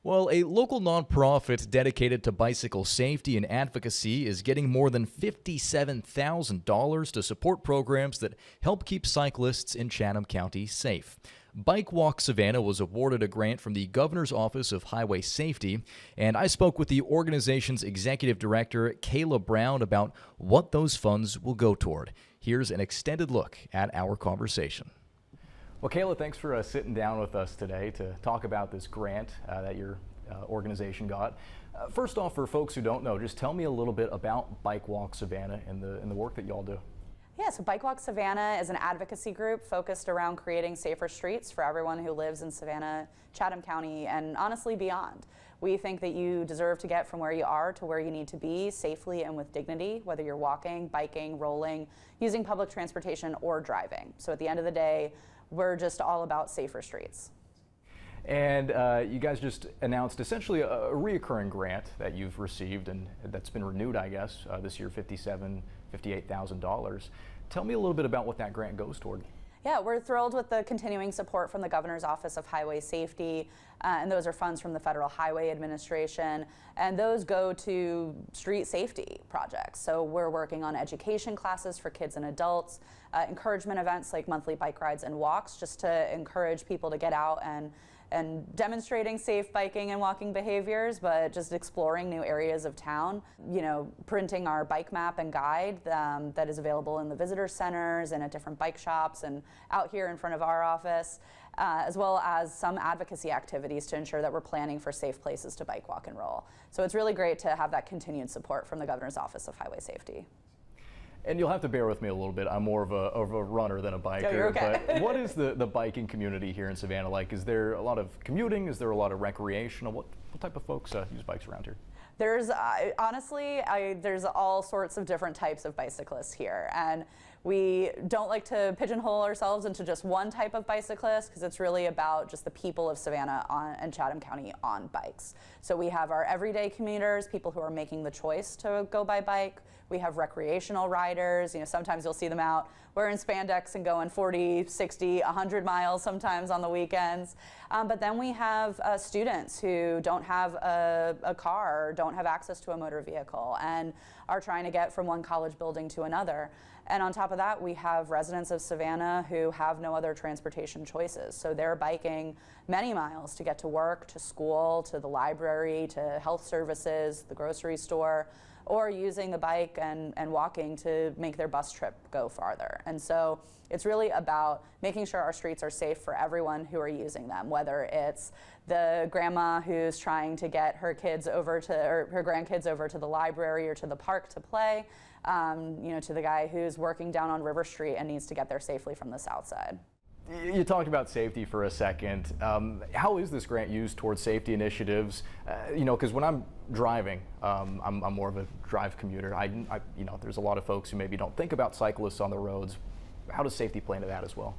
Well, a local nonprofit dedicated to bicycle safety and advocacy is getting more than $57,000 to support programs that help keep cyclists in Chatham County safe. Bike Walk Savannah was awarded a grant from the Governor's Office of Highway Safety, and I spoke with the organization's executive director, Kayla Brown, about what those funds will go toward. Here's an extended look at our conversation. Well, Kayla, thanks for sitting down with us today to talk about this grant that your organization got. First off, for folks who don't know, just tell me a little bit about Bike Walk Savannah and the work that y'all do. Yeah, so Bike Walk Savannah is an advocacy group focused around creating safer streets for everyone who lives in Savannah, Chatham County, and honestly beyond. We think that you deserve to get from where you are to where you need to be safely and with dignity, whether you're walking, biking, rolling, using public transportation, or driving. So at the end of the day, we're just all about safer streets. And you guys just announced essentially a reoccurring grant that you've received and that's been renewed, I guess, this year, $58,000. Tell me a little bit about what that grant goes toward. Yeah, we're thrilled with the continuing support from the Governor's Office of Highway Safety, and those are funds from the Federal Highway Administration, and those go to street safety projects. So we're working on education classes for kids and adults, encouragement events like monthly bike rides and walks, just to encourage people to get out and demonstrating safe biking and walking behaviors, but just exploring new areas of town. You know, printing our bike map and guide that is available in the visitor centers and at different bike shops and out here in front of our office, as well as some advocacy activities to ensure that we're planning for safe places to bike, walk, and roll. So it's really great to have that continued support from the Governor's Office of Highway Safety. And you'll have to bear with me a little bit. I'm more of a runner than a biker. No, you're okay. But what is the biking community here in Savannah like? Is there a lot of commuting? Is there a lot of recreational? What type of folks use bikes around here? There's honestly, there's all sorts of different types of bicyclists here, and we don't like to pigeonhole ourselves into just one type of bicyclist because it's really about just the people of Savannah and Chatham County on bikes. So we have our everyday commuters, people who are making the choice to go by bike. We have recreational riders. You know, sometimes you'll see them out wearing spandex and going 40, 60, 100 miles sometimes on the weekends. But then we have students who don't have a car or don't have access to a motor vehicle and are trying to get from one college building to another. And on top of that, we have residents of Savannah who have no other transportation choices. So they're biking many miles to get to work, to school, to the library, to health services, the grocery store, or using the bike and walking to make their bus trip go farther. And so it's really about making sure our streets are safe for everyone who are using them, whether it's the grandma who's trying to get her kids over to, or her grandkids over to the library or to the park to play, you know, to the guy who's working down on River Street and needs to get there safely from the south side. You talked about safety for a second. How is this grant used towards safety initiatives? You know, because when I'm driving, I'm more of a drive commuter. You know, there's a lot of folks who maybe don't think about cyclists on the roads. How does safety play into that as well?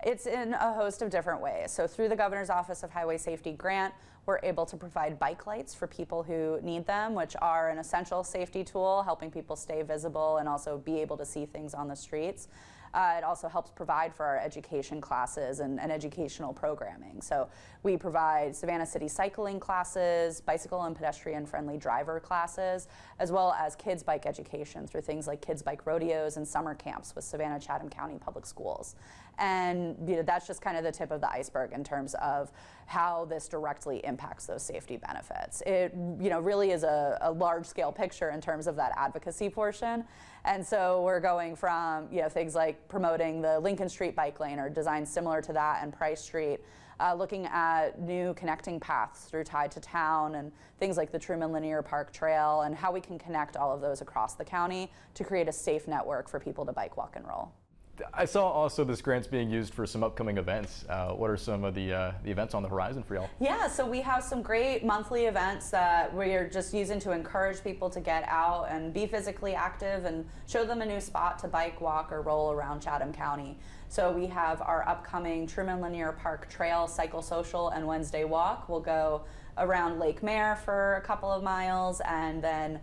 It's in a host of different ways. So through the Governor's Office of Highway Safety grant, we're able to provide bike lights for people who need them, which are an essential safety tool, helping people stay visible and also be able to see things on the streets. It also helps provide for our education classes and educational programming. So we provide Savannah City cycling classes, bicycle and pedestrian friendly driver classes, as well as kids bike education through things like kids bike rodeos and summer camps with Savannah Chatham County Public Schools. And you know, that's just kind of the tip of the iceberg in terms of how this directly impacts those safety benefits. It really is a large scale picture in terms of that advocacy portion. And so we're going from things like promoting the Lincoln Street bike lane or designs similar to that and Price Street, looking at new connecting paths through Tide to Town and things like the Truman Linear Park Trail and how we can connect all of those across the county to create a safe network for people to bike, walk, and roll. I saw also this grant's being used for some upcoming events. What are some of the events on the horizon for y'all? Yeah, so we have some great monthly events that we're just using to encourage people to get out and be physically active and show them a new spot to bike, walk, or roll around Chatham County. So we have our upcoming Truman Linear Park Trail Cycle Social and Wednesday Walk. We'll go around Lake Mare for a couple of miles, and then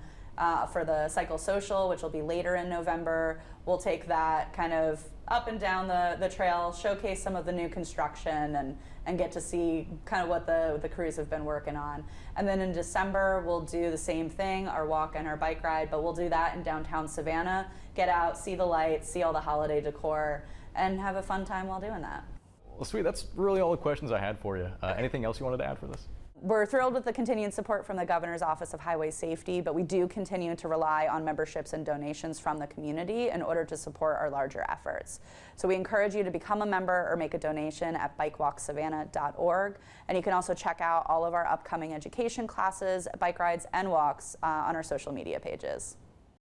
for the Cycle Social, which will be later in November, we'll take that kind of up and down the trail, showcase some of the new construction, and get to see kind of what the crews have been working on. And then in December, we'll do the same thing, our walk and our bike ride, but we'll do that in downtown Savannah. Get out, see the lights, see all the holiday decor, and have a fun time while doing that. Well, sweet. That's really all the questions I had for you. Anything else you wanted to add for this? We're thrilled with the continued support from the Governor's Office of Highway Safety, but we do continue to rely on memberships and donations from the community in order to support our larger efforts. So we encourage you to become a member or make a donation at bikewalksavannah.org. And you can also check out all of our upcoming education classes, bike rides, and walks on our social media pages.